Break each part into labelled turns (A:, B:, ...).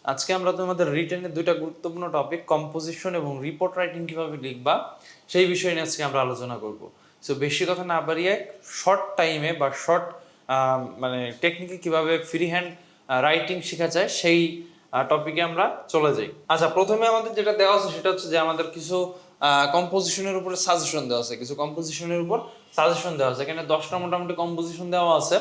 A: আজকে আমরা তোমাদের রিটেনের দুইটা গুরুত্বপূর্ণ টপিক কম্পোজিশন এবং রিপোর্ট রাইটিং কিভাবে লিখবা সেই বিষয় নিয়ে আজকে আমরা আলোচনা করব। সো বেশি কথা না বাড়িয়ে শর্ট টাইমে বা শর্ট মানে টেকনিকে কিভাবে ফ্রি হ্যান্ড রাইটিং শেখা যায় সেই টপিকে আমরা চলে যাই। আচ্ছা, প্রথমে আমাদের যেটা দেওয়া আছে সেটা হচ্ছে যে আমাদের কিছু কম্পোজিশনের উপরে সাজেশন দেওয়া আছে, কিছু কম্পোজিশনের উপর সাজেশন দেওয়া আছে। এখানে 10টা মোটামুটি কম্পোজিশন দেওয়া আছে।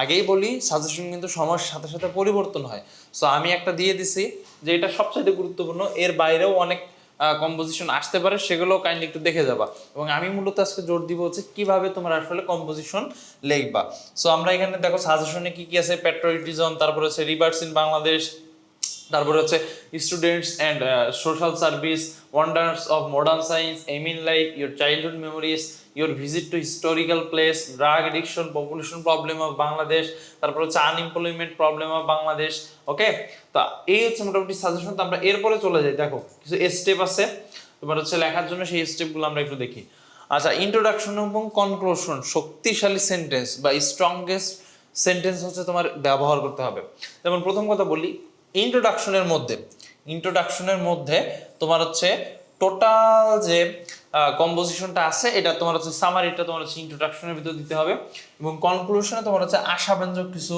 A: আগেই বলি সাজেশন কিন্তু সময়ের সাথে সাথে পরিবর্তন হয়। সো আমি একটা দিয়ে দিছি যে এটা সবচেয়ে গুরুত্বপূর্ণ, এর বাইরেও অনেক কম্পোজিশন আসতে পারে, সেগুলো কাইন্ডলি একটু দেখে যাবা। এবং আমি মূলত আজকে জোর দিব হচ্ছে কিভাবে তোমরা আসলে কম্পোজিশন লিখবা। সো আমরা এখানে দেখো সাজেশনে কি কি আছে, প্যাট্রিয়টিজম, তারপরে হচ্ছে রিভার্স ইন বাংলাদেশ, তারপরে হচ্ছে students and social service, wonders of modern science, aim in life, your childhood memories, your visit to historical place, drug addiction, population problem of Bangladesh, তারপর হচ্ছে unemployment problem of Bangladesh. Okay, তো এই হচ্ছে মোটামুটি সাজেশন। তো আমরা এরপরে চলে যাই, দেখো কিছু স্টেপ আছে তোমার হচ্ছে লেখার জন্য, সেই স্টেপগুলো আমরা একটু দেখি। আচ্ছা, ইন্ট্রোডাকশন এবং কনক্লুশন, শক্তিশালী সেন্টেন্স বা স্ট্রংগেস্ট সেন্টেন্স হচ্ছে তোমার ব্যবহার করতে হবে। যেমন প্রথম কথা বলি, ইন্ট্রোডাকশনের মধ্যে তোমার হচ্ছে টোটাল যে কম্পোজিশনটা আছে এটা তোমার হচ্ছে সামারিটা তোমার হচ্ছে ইন্ট্রোডাকশনের ভিতর দিতে হবে, এবং কনক্লুশনে তোমার হচ্ছে আশাব্যঞ্জক কিছু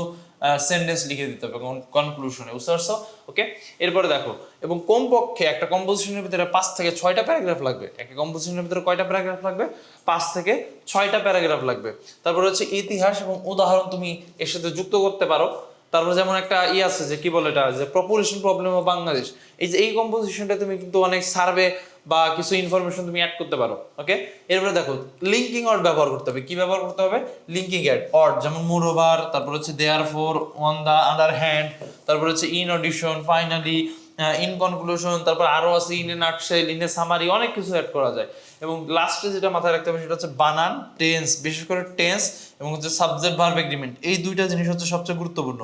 A: সেন্টেন্স লিখে দিতে হবে কনক্লুশনে, বুঝতে পারছো? ওকে, এরপরে দেখো, এবং কমপক্ষে একটা কম্পোজিশনের ভিতরে 5 থেকে 6টা প্যারাগ্রাফ লাগবে। একটা কম্পোজিশনের ভিতরে কয়টা প্যারাগ্রাফ লাগবে? 5 থেকে 6টা প্যারাগ্রাফ লাগবে। তারপরে হচ্ছে ইতিহাস এবং উদাহরণ তুমি এর সাথে যুক্ত করতে পারো। তারপর যেমন একটা আছে যে কি বলে এটা, যে পপুলেশন প্রবলেম অফ বাংলাদেশ, এই যে এই কম্পোজিশনটা তুমি কিন্তু অনেক সার্ভে বা কিছু ইনফরমেশন তুমি অ্যাড করতে পারো। ওকে, এরপরে দেখো লিঙ্কিং ওয়ার্ড ব্যবহার করতে হবে। কি ব্যবহার করতে হবে? লিঙ্কিং ওয়ার্ড, যেমন মোরওভার, তারপর হচ্ছে therefore, on the other hand, তারপর হচ্ছে in addition, finally, in conclusion, তারপর আরো আছে in a nutshell, in a summary, অনেক কিছু অ্যাড করা যায়। এবং লাস্টে যেটা মাথায় রাখতে হবে সেটা হচ্ছে বানান, টেন্স, বিশেষ করে টেন্স এবং হচ্ছে সাবজেক্ট ভার্ব এগ্রিমেন্ট, এই দুইটা জিনিস হচ্ছে সবচেয়ে গুরুত্বপূর্ণ।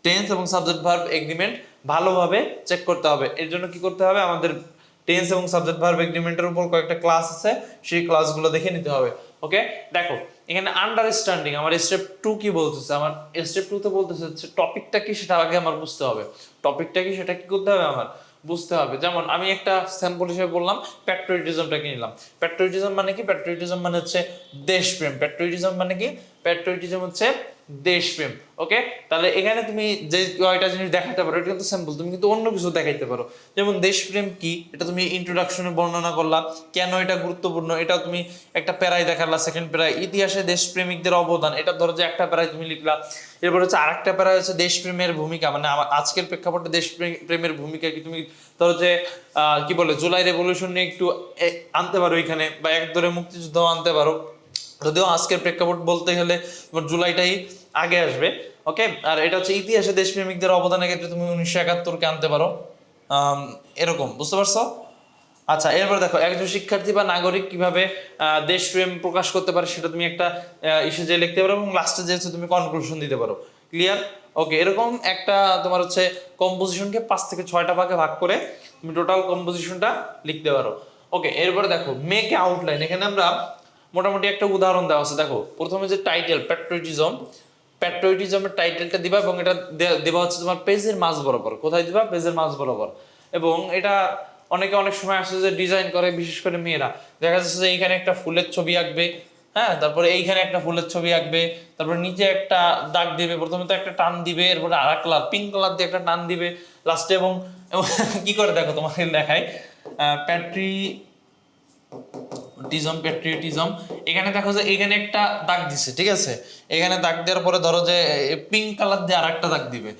A: টেন্স এবং সাবজেক্ট ভার্ব এগ্রিমেন্ট ভালোভাবে চেক করতে হবে। এর জন্য কি করতে হবে? আমাদের টেন্স এবং সাবজেক্ট ভার্ব এগ্রিমেন্টের উপর কয়েকটা ক্লাস আছে, সেই ক্লাসগুলো দেখে নিতে হবে। ওকে, দেখো এখানে আন্ডারস্ট্যান্ডিং, আমার স্টেপ 2 কি বলতেছে? আমার স্টেপ 2 তে বলতেছে হচ্ছে টপিকটা কি সেটা আগে আমার বুঝতে হবে। টপিকটা কি সেটা কি করতে হবে? আমার বুঝতে হবে। যেমন আমি একটা স্যাম্পল হিসেবে বললাম, প্যাট্রিয়টিজমটাকে নিলাম। প্যাট্রিয়টিজম মানে কি? প্যাট্রিয়টিজম মানে হচ্ছে দেশপ্রেম। প্যাট্রিয়টিজম মানে কি? প্যাট্রিয়টিজম হচ্ছে দেশপ্রেম। ওকে, তাহলে এখানে তুমি যে কয়টা জিনিস দেখাতে পারো এটা কিন্তু স্যাম্পল, তুমি কিন্তু অন্য কিছু দেখাইতে পারো। যেমন দেশপ্রেম কি, এটা তুমি ইন্ট্রোডাকশনে বর্ণনা করলা, কেন এটা গুরুত্বপূর্ণ এটা তুমি একটা প্যারায় দেখালা। সেকেন্ড প্যারায় ইতিহাসে দেশপ্রেমিকদের অবদান, এটা ধরো যে একটা প্যারায় তুমি লিখলা। এরপর হচ্ছে আরেকটা প্যারা হচ্ছে দেশপ্রেমের ভূমিকা, মানে আমার আজকের প্রেক্ষাপটে দেশপ্রেমের ভূমিকা কি, তুমি ধরো যে কি বলে জুলাই রেভলিউশন নিয়ে একটু আনতে পারো এখানে, বা এক ধরে মুক্তিযুদ্ধ আনতে পারো। যদিও আজকের প্রেক্ষাপট বলতে গেলে তোমার জুলাইটাই আগে আসবে। ওকে, আর এটা হচ্ছে ইতিহাসে দেশপ্রেমিকদের অবদানের ক্ষেত্রে তুমি 1971-কে আনতে পারো। এরকম, বুঝতে পারছো? আচ্ছা, এরপর দেখো একজন শিক্ষার্থী বা নাগরিক কিভাবে দেশপ্রেম প্রকাশ করতে পারে সেটা তুমি একটা ইস্যু যে লিখতে পারো, এবং লাস্টে যে হচ্ছে তুমি কনক্লুশন দিতে পারো। ক্লিয়ার? ওকে, এরকম একটা তোমার হচ্ছে কম্পোজিশনকে 5 থেকে 6টা ভাগে ভাগ করে তুমি টোটাল কম্পোজিশনটা লিখতে পারো। ওকে, এরপরে দেখো মেক আউটলাইন। এখানে আমরা মোটামুটি একটা উদাহরণ দেওয়া আছে। দেখো প্রথমে যে টাইটেল প্যাট্রিয়টিজমের টাইটেলটা দিবা, এবং এটা দেবা হচ্ছে তোমার পেজের মাঝ বরাবর। কোথায় দিবা? পেজের মাঝ বরাবর। এবং এটা অনেকে অনেক সময় আসছে যে ডিজাইন করে, বিশেষ করে মেয়েরা দেখা যাচ্ছে যে এইখানে একটা ফুলের ছবি আঁকবে, হ্যাঁ, তারপরে এইখানে একটা ফুলের ছবি আঁকবে, তারপরে নিচে একটা দাগ দিবে, প্রথমে তো একটা টান দিবে, এরপরে আর এক কালার পিঙ্ক কালার দিয়ে একটা টান দিবে লাস্টে। এবং কি করে দেখো তোমাকে দেখায়, প্যাট্রিয়টিজম, এখানে দেখো যে এখানে একটা দাগ দিছে, ঠিক আছে? এখানে দাগ দেওয়ার পরে ধরো যে পিঙ্ক কালার দিয়ে আর একটা দাগ দিবে।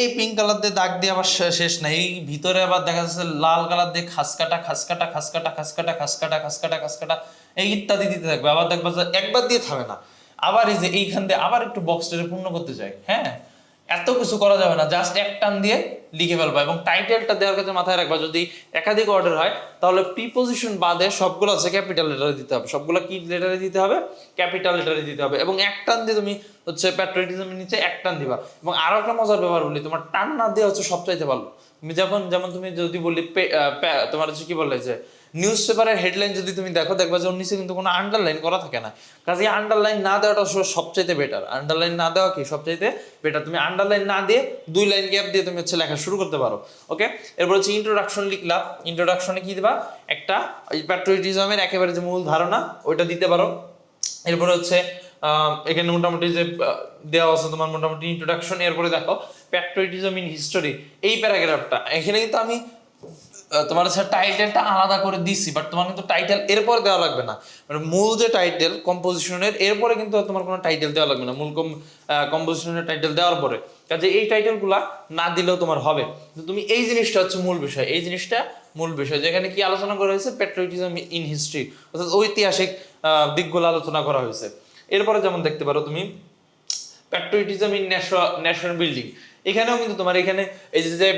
A: এই পিঙ্ক কালার দিয়ে দাগ দিয়ে আবার শেষ নাই, এই ভিতরে আবার দেখা যাচ্ছে লাল কালার দিয়ে খাসকাটা খাসকাটা খাসকাটা খাসকাটা খাসকাটা খাসকাটা খাসকাটা এই ইত্যাদি দিতে থাকবে। আবার দেখবা যে একবার দিয়ে থামে না, আবার এই যে এইখান দিয়ে আবার একটু বক্সটাকে পূর্ণ করতে চাই। হ্যাঁ, এত কিছু করা যাবে না, জাস্ট এক টান দিয়ে লিখে ফেলবা। এবং টাইটেলটা দেওয়ার ক্ষেত্রে মাথায় রাখবা, যদি একাধিক অর্ডার হয় তাহলে প্রিপোজিশন বাদে সবগুলো আছে ক্যাপিটাল লেটারে দিতে হবে। সবগুলো কি লেটারে দিতে হবে? ক্যাপিটাল লেটারে দিতে হবে। এবং এক টান দিয়ে তুমি হচ্ছে প্যাট্রিয়টিজমের নিচে এক টান দিবা। এবং আরো একটা মজার ব্যাপার বলি, তোমার টান না দিয়ে হচ্ছে সবচাইতে ভালো। তুমি যেমন তুমি যদি বললি তোমার হচ্ছে কি বললে যে নিউজ পেপারের হেডলাইন যদি তুমি দেখো, দেখবা যে ওর নিচে কিন্তু কোনো আন্ডারলাইন করা থাকে না। কাজে আন্ডারলাইন না দেওয়াটা সবচাইতে বেটার। আন্ডারলাইন না দেওয়া কি সবচাইতে বেটার। তুমি আন্ডারলাইন না দিয়ে 2 লাইন গ্যাপ দিয়ে তুমি হচ্ছে লেখা শুরু করতে পারো। ওকে, এরপর হচ্ছে ইন্ট্রোডাকশন লিখলা। ইন্ট্রোডাকশনে কি দিবা, একটা প্যাট্রিয়টিজমের একেবারে যে মূল ধারণা ওইটা দিতে পারো। এরপরে হচ্ছে এখানে মোটামুটি যে দেওয়া আছে তোমার মোটামুটি ইন্ট্রোডাকশন। এরপরে দেখো প্যাট্রিয়টিজম ইন হিস্টোরি, এই প্যারাগ্রাফটা এখানে কিন্তু আমি তোমার হচ্ছে টাইটেলটা আলাদা করে দিছি, বাট তোমার কিন্তু টাইটেল এরপরে দেওয়া লাগবে না। মানে মূল যে টাইটেল কম্পোজিশনের এরপরে কিন্তু তোমার কোনো টাইটেল দেওয়া লাগবে না, মূল কম্পোজিশনের টাইটেল দেওয়ার পরে। কাজে এই টাইটেলগুলা না দিলেও তোমার হবে। তুমি এই জিনিসটা হচ্ছে মূল বিষয়, এই জিনিসটা মূল বিষয়, যেখানে কি আলোচনা করা হয়েছে, প্যাট্রিয়টিজম ইন হিস্ট্রি, অর্থাৎ ঐতিহাসিক দিকগুলো আলোচনা করা হয়েছে। এরপরে যেমন দেখতে পারো তুমি প্যাট্রিয়টিজম ইন নেশন বিল্ডিং, এখানেও কিন্তু তোমার এখানে এই যে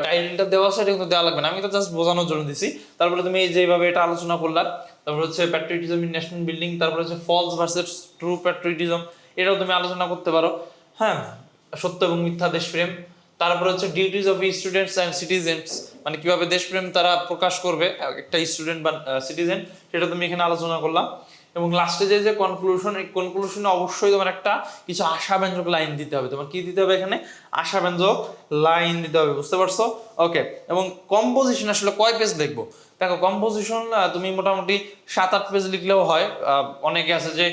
A: টাইটেলটা দেওয়া আছে এটা কিন্তু দেওয়া লাগবে না, আমি তো জাস্ট বোঝানোর জন্য দিছি। তারপরে তুমি যেভাবে এটা আলোচনা করলা, তারপর হচ্ছে প্যাট্রিয়টিজম ইন ন্যাশনাল বিল্ডিং, তারপর হচ্ছে ফলস ভার্সেস ট্রু প্যাট্রিয়টিজম, এটাও তুমি আলোচনা করতে পারো। হ্যাঁ, সত্য এবং মিথ্যা দেশপ্রেম। তারপর হচ্ছে duties of students and citizens, মানে কিভাবে দেশপ্রেম তারা প্রকাশ করবে একটা স্টুডেন্ট বা সিটিজেন, সেটা তুমি এখানে আলোচনা করলাম। এবং লাস্টে যে কনক্লুশন, এই কনক্লুশনে অবশ্যই তোমার একটা কিছু আশাব্যঞ্জক লাইন দিতে হবে। তোমার কি দিতে হবে এখানে, আশাব্যঞ্জক লাইন দিতে হবে, বুঝতে পারছো? ওকে, এবং কম্পোজিশন আসলে কয় পেজ লিখবো? দেখো কম্পোজিশন তুমি মোটামুটি 7-8 পেজ লিখলেও হয়। অনেকে আছে যে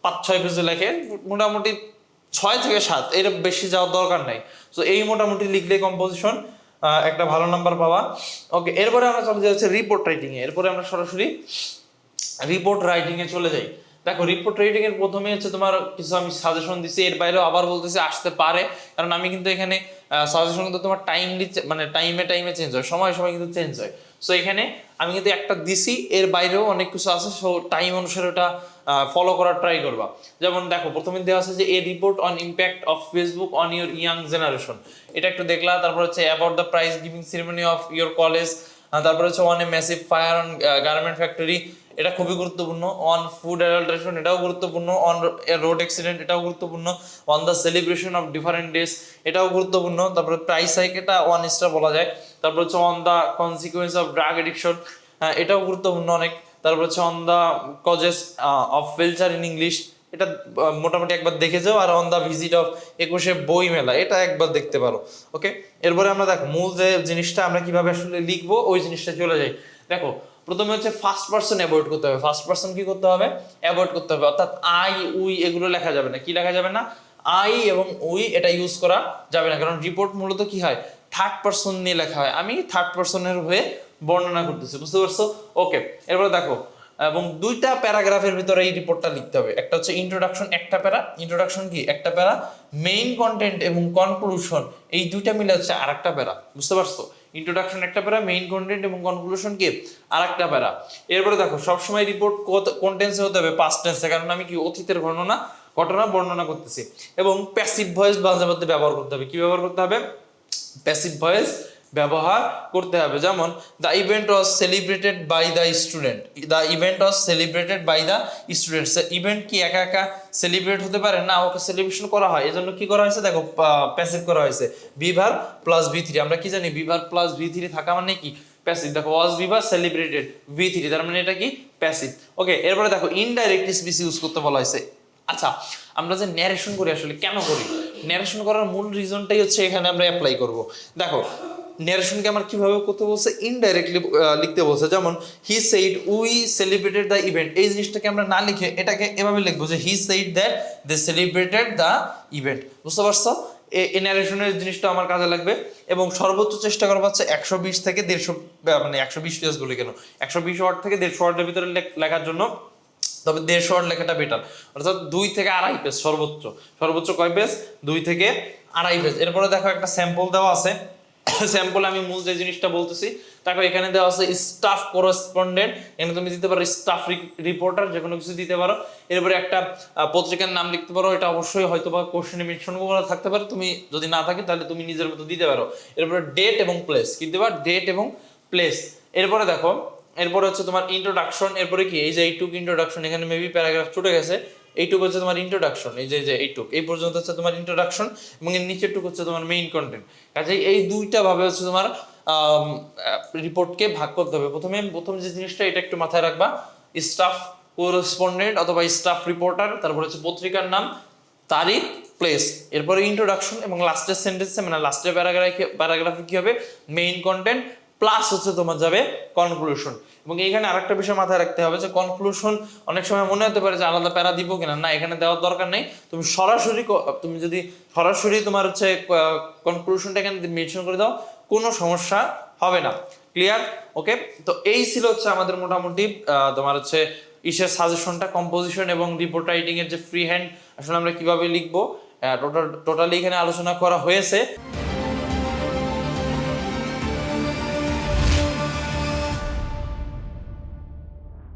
A: 5-6 পেজে লেখে, মোটামুটি 6 থেকে 7, এর বেশি যাওয়ার দরকার নাই। তো এই মোটামুটি লিখলে কম্পোজিশন একটা ভালো নাম্বার পাওয়া। ওকে, এরপরে আমরা চলে যাচ্ছি রিপোর্ট রাইটিং এ। এরপরে আমরা সরাসরি রিপোর্ট রাইটিং এ চলে যাই। দেখো রিপোর্ট রাইটিং এর প্রথমে হচ্ছে তোমার কিছু আমি সাজেশন দিছি, এর বাইরেও আবার বলতেছি আসতে পারে, কারণ আমি কিন্তু এখানে সাজেশন কিন্তু তোমার মানে টাইমে চেঞ্জ হয়, সময় সময় কিন্তু চেঞ্জ হয়। সো এখানে আমি কিন্তু একটা দিছি, এর বাইরেও অনেক কিছু আছে, সো টাইম অনুসারে ওটা ফলো করার ট্রাই করবা। যেমন দেখো প্রথমে দেওয়া আছে যে এ report on impact of Facebook on your young generation, এটা একটু দেখলা। তারপর হচ্ছে about the prize giving ceremony of your college, তারপর হচ্ছে on a massive fire on garment factory, এটা খুবই গুরুত্বপূর্ণ। অন ফুড অ্যাডাল্ট্রেশন, এটাও গুরুত্বপূর্ণ। অন রোড অ্যাক্সিডেন্ট, এটাও গুরুত্বপূর্ণ। On the celebration of different days, এটাও গুরুত্বপূর্ণ। তারপরে প্রাইস হাইক, এটা 1 স্টার বলা যায়। তারপর হচ্ছে on the consequence of drug addiction, এটাও গুরুত্বপূর্ণ অনেক। তারপর হচ্ছে on the causes of failure in English, এটা মোটামুটি একবার দেখে যাও। আর অন দ্য ভিজিট অফ 21শে বই মেলা, এটা একবার দেখতে পারো। ওকে, এরপরে আমরা দেখো মূল যে জিনিসটা আমরা কিভাবে আসলে লিখবো ওই জিনিসটা চলে যাই। দেখো প্রথমে হচ্ছে ফার্স্ট পারসন অ্যাভয়েড করতে হবে। ফার্স্ট পারসন কি করতে হবে, অ্যাভয়েড করতে হবে, অর্থাৎ আই উই এগুলো লেখা যাবে না। কি লেখা যাবে না, আই এবং উই এটা ইউজ করা যাবে না, কারণ রিপোর্ট মূলত কি হয়, থার্ড পারসন নিয়ে লেখা হয়। আমি থার্ড পারসনের হয়ে বর্ণনা করতেছি, বুঝতে পারছো? ওকে, এরপরে দেখো এবং 2টা প্যারাগ্রাফের ভিতরে এই রিপোর্টটা লিখতে হবে। একটা হচ্ছে ইন্ট্রোডাকশন, একটা প্যারা, ইন্ট্রোডাকশন কি একটা প্যারা, মেইন কন্টেন্ট এবং কনক্লুশন এই 2টা মিলে হচ্ছে আরেকটা প্যারা, বুঝতে পারছো? ইন্ট্রোডাকশন একটা প্যারা, মেইন কন্টেন্ট এবং কনক্লুশন কি আরেকটা প্যারা। এরপরে দেখো সবসময় রিপোর্ট কোন টেন্সে হতে হবে, পাস্ট টেন্সে, কারণ আমি কি অতীতের ঘটনা বর্ণনা করতেছি। এবং প্যাসিভ ভয়েস মাঝে মধ্যে ব্যবহার করতে হবে। কি ব্যবহার করতে হবে, প্যাসিভ ভয়েস ব্যবহার করতে হবে। যেমন the event was celebrated by the student, the event was celebrated by the students. Event কি একা একা সেলিব্রেট হতে পারে না, ওকে সেলিব্রেশন করা হয়, এজন্য কি করা হয়েছে, দেখো প্যাসিভ করা হয়েছে। বিভার প্লাস ভি3, আমরা কি জানি বিভার প্লাস ভি3 থাকা মানে কি প্যাসিভ। দেখো ওয়াজ বিভার সেলিব্রেটেড ভি3, তার মানে এটা কি প্যাসিভ। ওকে, এরপরে দেখো ইনডাইরেক্ট স্পিচ ইউজ করতে বলা হয়েছে। আচ্ছা, আমরা যে ন্যারেশন করি আসলে কেন করি, ন্যারেশন করার মূল রিজনটাই হচ্ছে এখানে আমরা অ্যাপ্লাই করব। দেখো ন্যারেশনকে আমার কিভাবে করতে বলছে, ইনডাইরেক্টলি লিখতে বলছে। যেমন he said we celebrated the event, এই জিনিসটাকে আমরা না লিখে এটাকে এভাবে লিখবো যে he said that they celebrated the event, বুঝতে পারছো? এই ন্যারেশনের জিনিসটা আমার কাজে লাগবে। এবং সর্বোচ্চ চেষ্টা করবো হচ্ছে 120 থেকে 150, মানে 120 পেজ বলে কেন, 120 ওয়ার্ড থেকে 150 ওয়ার্ডের ভিতরে লেখার জন্য, তবে 150 ওয়ার্ড লেখাটা বেটার, অর্থাৎ 2 থেকে 2.5 পেজ সর্বোচ্চ। সর্বোচ্চ কয় পেজ, 2 থেকে 2.5 পেজ। এরপরে দেখো একটা স্যাম্পল দেওয়া আছে। স্যাম্পল আমি মূল যে জিনিসটা বলতেছি, দেখো এখানে দেওয়া আছে স্টাফ করেসপন্ডেন্ট, এখানে তুমি দিতে পারো স্টাফ রিপোর্টার, যে কোনো কিছু দিতে পারো। এরপরে একটা পত্রিকার নাম লিখতে পারো, এটা অবশ্যই হয়তো বা কোশ্চেনে মেনশন করা থাকতে পারে, তুমি যদি না থাকে তাহলে তুমি নিজের মতো দিতে পারো। এরপরে ডেট এবং প্লেস, কি দেবা, ডেট এবং প্লেস। এরপরে দেখো, এরপরে হচ্ছে তোমার ইন্ট্রোডাকশন। এরপরে কি এই যে এইটুক ইন্ট্রোডাকশন, এখানে মেবি প্যারাগ্রাফ ছুটে গেছে, এইটুক হচ্ছে তোমার ইন্ট্রোডাকশন, এই যে এইটুক এই পর্যন্ত হচ্ছে তোমার ইন্ট্রোডাকশন, এবং এর নিচেরটুক হচ্ছে তোমার মেইন কন্টেন্ট। কাজে এই 2টা ভাবে হচ্ছে তোমার রিপোর্টকে ভাগ করতে হবে। প্রথম যে জিনিসটা এটা একটু মাথায় রাখবা, স্টাফ কোরেসপন্ডেন্ট অথবা স্টাফ রিপোর্টার, তারপর হচ্ছে পত্রিকার নাম, তারিখ, প্লেস, এরপরে ইন্ট্রোডাকশন এবং লাস্টের সেন্টেন্সে মানে লাস্টের প্যারাগ্রাফে কি হবে, মেইন কন্টেন্ট প্লাস হচ্ছে তোমার যাবে কনক্লুশন। এবং এইখানে আরেকটা বিষয় মাথায় রাখতে হবে যে কনক্লুশন অনেক সময় মনে হতে পারে যে আলাদা প্যারা দিব কিনা, না এখানে দেওয়ার দরকার নেই। তুমি যদি সরাসরি তোমার হচ্ছে কনক্লুশনটা এখানে মেনশন করে দাও, কোনো সমস্যা হবে না। ক্লিয়ার? ওকে, তো এই ছিল হচ্ছে আমাদের মোটামুটি তোমার হচ্ছে সাজেশনটা, কম্পোজিশন এবং রিপোর্ট রাইটিং এর যে ফ্রি হ্যান্ড আসলে আমরা কিভাবে লিখবো টোটালি এখানে আলোচনা করা হয়েছে।